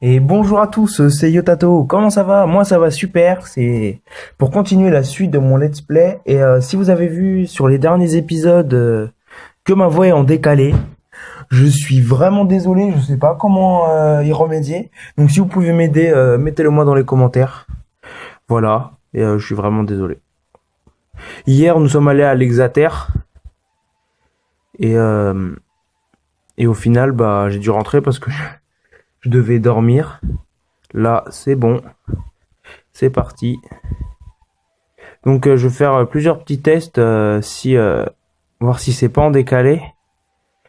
Et bonjour à tous, c'est Yotato. Comment ça va? Moi ça va super. C'est pour continuer la suite de mon let's play. Et si vous avez vu sur les derniers épisodes que ma voix est en décalé, je suis vraiment désolé. Je sais pas comment y remédier. Donc si vous pouvez m'aider, mettez-le moi dans les commentaires. Voilà. Et je suis vraiment désolé. Hier nous sommes allés à l'Exater et euh, et au final bah j'ai dû rentrer parce que je devais dormir. Là c'est bon, c'est parti. Donc je vais faire plusieurs petits tests si voir si c'est pas en décalé.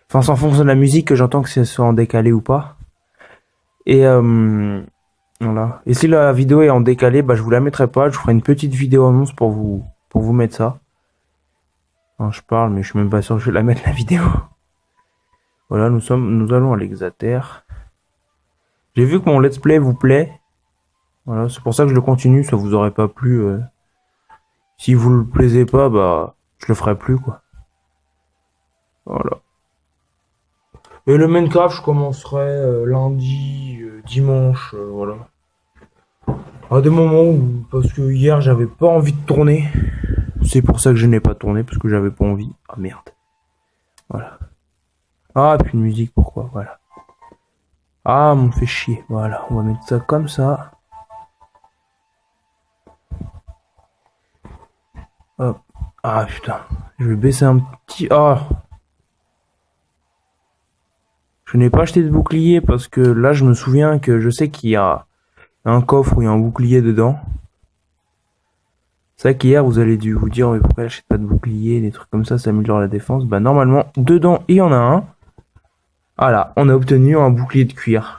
Enfin, c'est en fonction de la musique que j'entends que ce soit en décalé ou pas. Et voilà. Et si la vidéo est en décalé, bah je vous la mettrai pas. Je ferai une petite vidéo annonce pour vous mettre ça. Enfin, je parle, mais je suis même pas sûr que je vais la mettre la vidéo. Voilà, nous allons à l'Exater. J'ai vu que mon let's play vous plaît. Voilà, c'est pour ça que je le continue. Ça vous aurait pas plu. Si vous le plaisez pas, bah je le ferai plus quoi. Voilà. Et le Minecraft, je commencerai lundi, dimanche, voilà. À des moments où, parce que hier, j'avais pas envie de tourner. C'est pour ça que je n'ai pas tourné, parce que j'avais pas envie. Ah merde. Voilà. Ah, puis une musique, pourquoi? Voilà. Ah, m'en fait chier. Voilà, on va mettre ça comme ça. Hop. Ah putain. Je vais baisser un petit... Ah. Je n'ai pas acheté de bouclier parce que là, je me souviens que je sais qu'il y a un coffre où il y a un bouclier dedans. C'est vrai qu'hier vous allez dû vous dire mais pourquoi j'achète pas de bouclier, des trucs comme ça améliore la défense. Bah normalement dedans il y en a un. Voilà, on a obtenu un bouclier de cuir.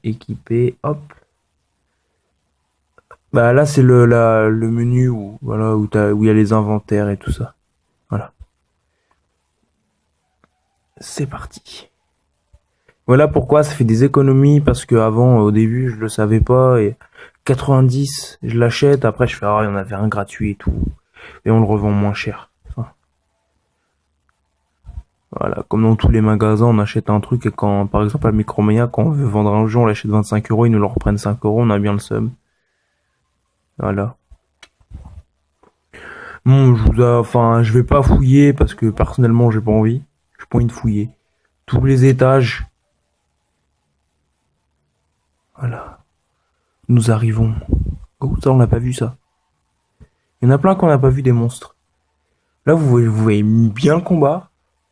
Équipé, hop. Bah là c'est le menu où voilà où il y a les inventaires et tout ça. Voilà. C'est parti. Voilà pourquoi ça fait des économies parce que avant au début je le savais pas et 90 je l'achète après je fais ah il y en avait un gratuit et tout et on le revend moins cher. Enfin, voilà, comme dans tous les magasins, on achète un truc et quand, par exemple, à Micromania, quand on veut vendre un jeu, on l'achète 25 euros, ils nous le reprennent 5 euros, on a bien le seum. Voilà. Bon, enfin, je vais pas fouiller parce que personnellement, j'ai pas envie. J'ai pas envie de fouiller. Tous les étages. Voilà. Nous arrivons. Oh, ça, on n'a pas vu ça. Il y en a plein qu'on n'a pas vu des monstres. Là, vous voyez bien le combat.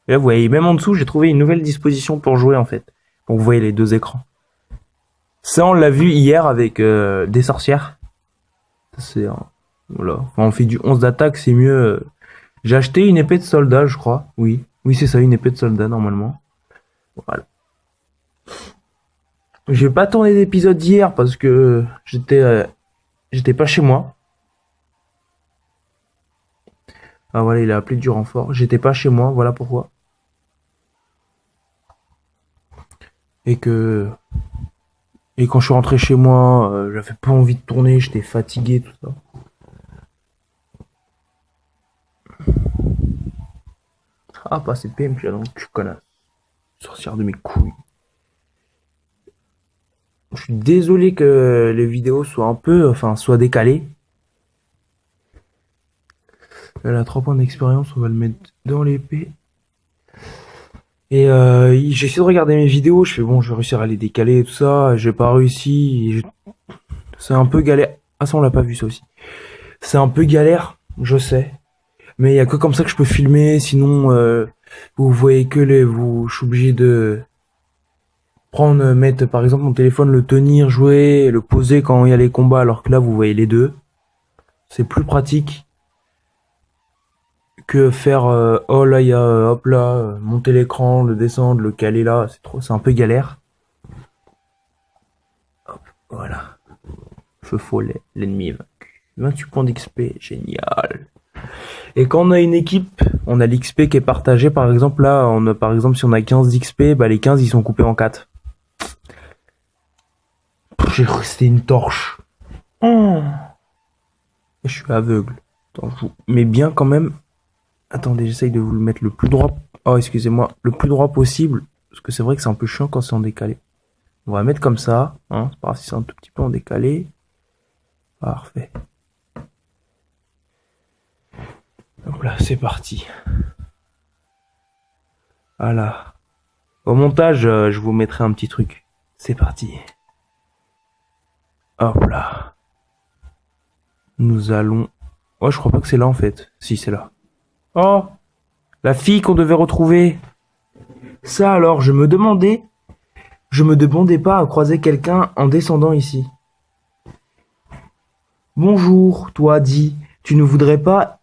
Et là, vous voyez, même en dessous, j'ai trouvé une nouvelle disposition pour jouer, en fait. Donc, vous voyez les deux écrans. Ça, on l'a vu hier avec des sorcières. C'est voilà. Enfin, on fait du 11 d'attaque, c'est mieux. J'ai acheté une épée de soldat, je crois. Oui. Oui, c'est ça, une épée de soldat normalement. Voilà. J'ai pas tourné d'épisode hier parce que j'étais pas chez moi. Ah voilà, il a appelé du renfort. J'étais pas chez moi, voilà pourquoi. Et que et quand je suis rentré chez moi, j'avais pas envie de tourner, j'étais fatigué tout ça. Ah, pas c'est PM, là donc tu connais. Sorcière de mes couilles. Je suis désolé que les vidéos soient un peu, enfin, soient décalées. Elle a 3 points d'expérience, on va le mettre dans l'épée. Et j'ai essayé de regarder mes vidéos, je fais bon, je vais réussir à les décaler et tout ça. J'ai pas réussi. C'est un peu galère. Ah ça, on l'a pas vu ça aussi. C'est un peu galère, je sais. Mais il y a que comme ça que je peux filmer, sinon vous voyez que je suis obligé de mettre par exemple mon téléphone, le tenir, jouer, le poser quand il y a les combats, alors que là vous voyez les deux. C'est plus pratique que faire oh là il y a hop là monter l'écran, le descendre, le caler là, c'est un peu galère. Hop, voilà. Feu follet, l'ennemi est vaincu. 28 points d'XP, génial. Et quand on a une équipe, on a l'XP qui est partagé. Par exemple, là, par exemple, si on a 15 d'XP, bah, les 15, ils sont coupés en 4. J'ai cru que c'était une torche. Oh. Je suis aveugle. Attends, je vous mets bien quand même. Attendez, j'essaye de vous le mettre le plus droit. Oh, excusez-moi, le plus droit possible. Parce que c'est vrai que c'est un peu chiant quand c'est en décalé. On va mettre comme ça. Hein. C'est pas grave si c'est un tout petit peu en décalé. Parfait. Hop là, c'est parti. Voilà. Au montage, je vous mettrai un petit truc. C'est parti. Hop là. Nous allons... Oh, je crois pas que c'est là en fait. Si, c'est là. Oh, la fille qu'on devait retrouver. Ça alors, je me demandais pas à croiser quelqu'un en descendant ici. Bonjour, toi, dis, tu ne voudrais pas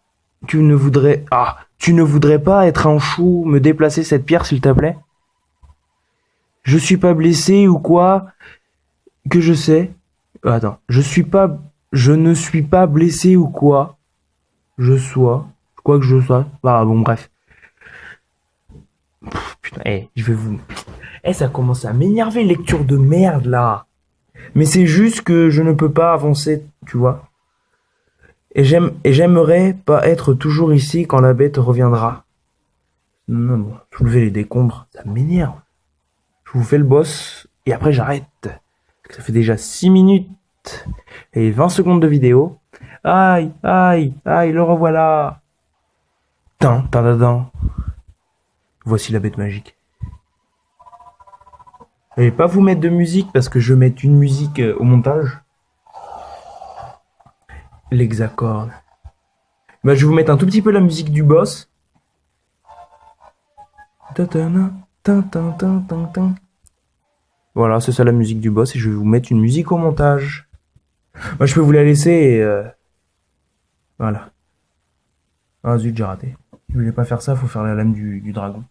être un chou, me déplacer cette pierre s'il te plaît? Je suis pas blessé ou quoi? Que je sais. Attends, je ne suis pas blessé ou quoi? Quoi que je sois. Ah bon, bref. Putain, je vais vous... ça commence à m'énerver, lecture de merde, là. Mais c'est juste que je ne peux pas avancer, tu vois. Et j'aimerais pas être toujours ici quand la bête reviendra. Non, soulever les décombres, ça m'énerve. Je vous fais le boss, et après j'arrête. Ça fait déjà 6 minutes et 20 secondes de vidéo. Aïe, le revoilà. Voici la bête magique. Je vais pas vous mettre de musique parce que je vais mettre une musique au montage. L'hexacorde. Bah, je vais vous mettre un tout petit peu la musique du boss. Voilà, c'est ça la musique du boss et je vais vous mettre une musique au montage. Moi, je peux vous la laisser et voilà. Ah zut, j'ai raté. Je voulais pas faire ça, faut faire la lame du dragon.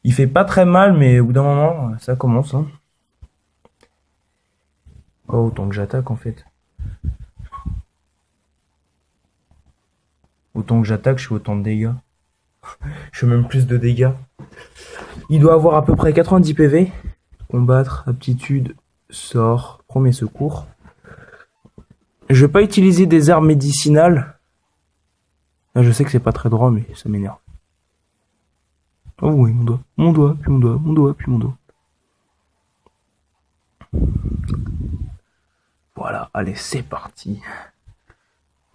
Il fait pas très mal, mais au bout d'un moment, ça commence. Hein. Oh, autant que j'attaque en fait. Autant que j'attaque, je fais autant de dégâts. Je fais même plus de dégâts. Il doit avoir à peu près 90 PV. Combattre, aptitude, sort, premier secours. Je vais pas utiliser des armes médicinales. Là, je sais que c'est pas très droit, mais ça m'énerve. Oh oui, mon doigt, puis mon doigt. Voilà, allez, c'est parti.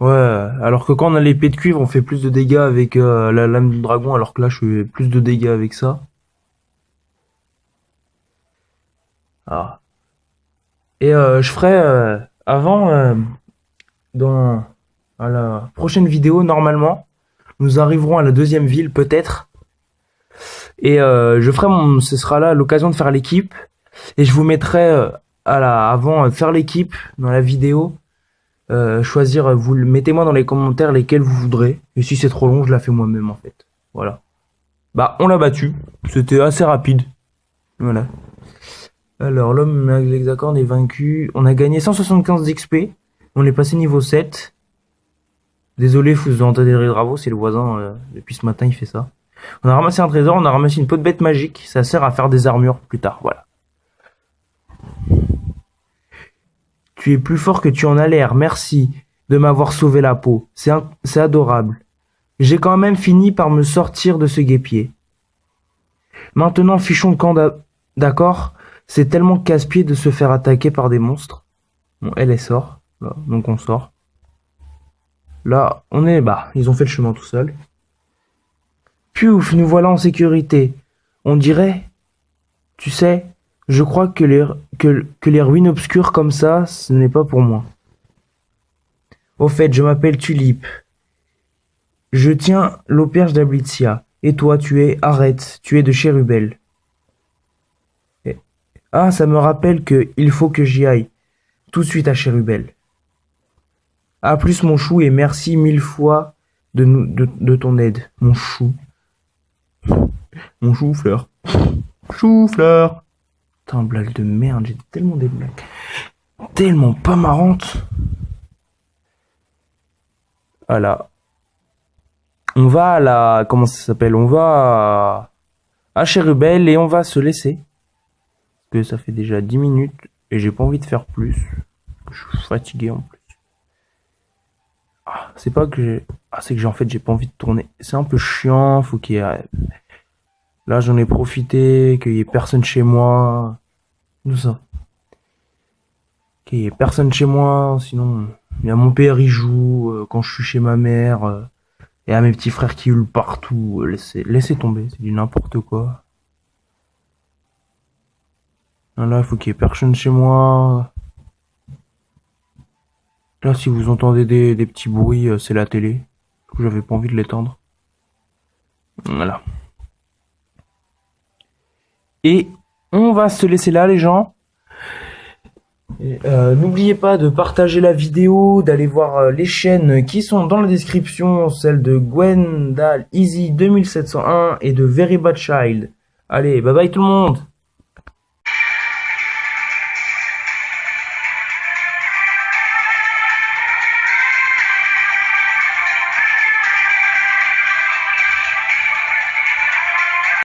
Ouais, alors que quand on a l'épée de cuivre, on fait plus de dégâts avec la lame du dragon, alors que là, je fais plus de dégâts avec ça. Ah. Et je ferai avant, dans la prochaine vidéo, normalement, nous arriverons à la deuxième ville, peut-être. Et je ferai ce sera là l'occasion de faire l'équipe. Et je vous mettrai avant de faire l'équipe dans la vidéo. Choisir, mettez-moi dans les commentaires lesquels vous voudrez. Et si c'est trop long, je la fais moi-même en fait. Voilà. Bah, on l'a battu. C'était assez rapide. Voilà. Alors, l'homme avec l'hexacorne est vaincu. On a gagné 175 d'XP. On est passé niveau 7. Désolé, vous entendez des bravos, c'est le voisin. Depuis ce matin, il fait ça. On a ramassé un trésor, on a ramassé une peau de bête magique. Ça sert à faire des armures plus tard. Voilà. Tu es plus fort que tu en as l'air. Merci de m'avoir sauvé la peau. C'est adorable. J'ai quand même fini par me sortir de ce guêpier. Maintenant, fichons le camp d'accord. C'est tellement casse-pied de se faire attaquer par des monstres. Bon, elle sort. Là, donc on sort. Là, ils ont fait le chemin tout seuls. Piouf, nous voilà en sécurité. On dirait, tu sais, je crois que les ruines obscures comme ça, ce n'est pas pour moi. Au fait, je m'appelle Tulipe. Je tiens l'auberge d'Ablitia. Et toi, arrête, tu es de Chérubel. Ah, ça me rappelle il faut que j'y aille. Tout de suite à Chérubel. À plus mon chou et merci 1000 fois de ton aide, mon chou. Mon chou-fleur. Chou-fleur. Putain, blague de merde, j'ai tellement des blagues. Tellement pas marrantes. Voilà. On va à comment ça s'appelle? On va à Chérubel et on va se laisser. Parce que ça fait déjà 10 minutes et j'ai pas envie de faire plus. Je suis fatigué en plus. C'est pas que c'est que en fait j'ai pas envie de tourner. C'est un peu chiant, faut qu'il y ait... Là j'en ai profité, qu'il y ait personne chez moi. Tout ça. Ok, y a personne chez moi, sinon il y a mon père, il joue quand je suis chez ma mère, et à mes petits frères qui hurlent partout. Laissez tomber, c'est du n'importe quoi. Là, il faut qu'il y ait personne chez moi. Là, si vous entendez des petits bruits, c'est la télé. J'avais pas envie de l'étendre. Voilà. Et on va se laisser là, les gens. N'oubliez pas de partager la vidéo, d'aller voir les chaînes qui sont dans la description, celle de Gwendal Easy 2701 et de Very Bad Child. Allez, bye bye tout le monde!